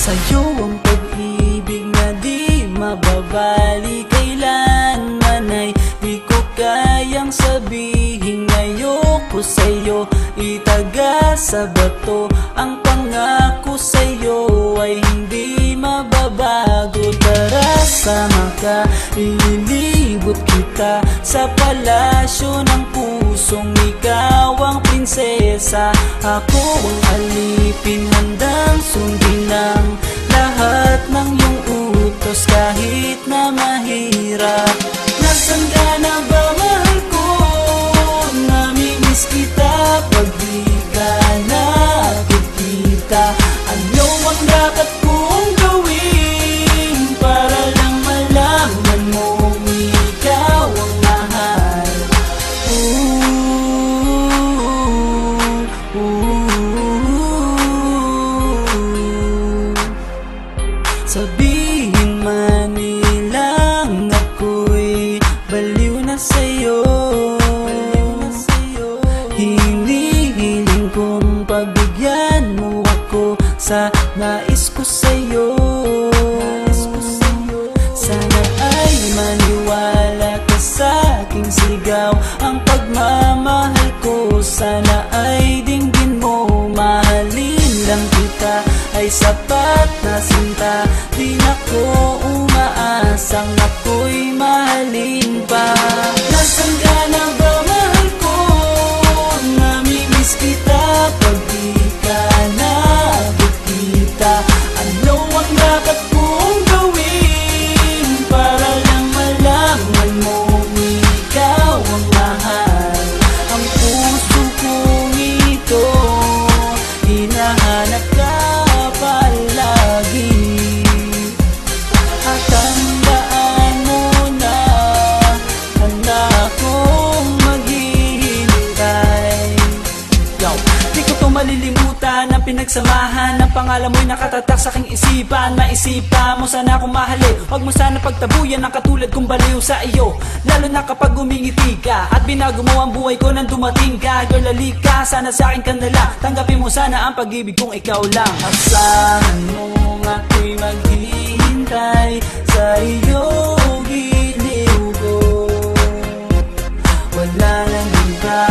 Sa'yo ang pag-ibig na di mababali, kailanman ay di ko kayang sabihin. Ayoko sa'yo itaga sa bato, ang pangako sa'yo ay hindi mababago. Tara, sama ka, ililibot kita sa palasyo ng pusong ikaw ang prinsesa. Ako ang alipin, handang sundin ang lahat ng iyong utos kahit na mahirap. Nasaan ka na ba, mahal ko? Namimiss kita pag di ka nakikita. Ano ang dapat kong gawin para lang malaman mong ikaw ang mahal? Sabihin man nilang ako'y baliw na sa'yo, hinihiling kong pagbigyan mo ako sa nais ko sa'yo. Sana ay maniwala ka sa aking sigaw, ang pagmamahal ko sana ay dinggin mo. Mahalin lang kita ay sapat na sinta, di na ko umaasang ako'y mahalin pa. Nasaan ka na ba, mahal ko? Namimiss kita pag di ka nakikita. Ano ang dapat kong gawin para lang malaman mo ikaw ang mahal? Ang puso kong ito hinahanap ka palagi, at tandaan mo na handa akong maghihintay. Di ko to malilimutan ang pinagsamahan, ang pangalan mo'y nakatatak sa aking isipan. Maisipan mo sana akong mahalin, huwag mo sana pagtabuyan ang katulad kong baliw sa iyo. Lalo na kapag umingiti ka at binago mo ang buhay ko nang dumating ka. Girl, halika, sana sa akin ka na lang, tanggapin mo sana ang pag-ibig kong ikaw lang. Asahan mo ako'y maghihintay sa iyo, giliw ko. Wala nang iba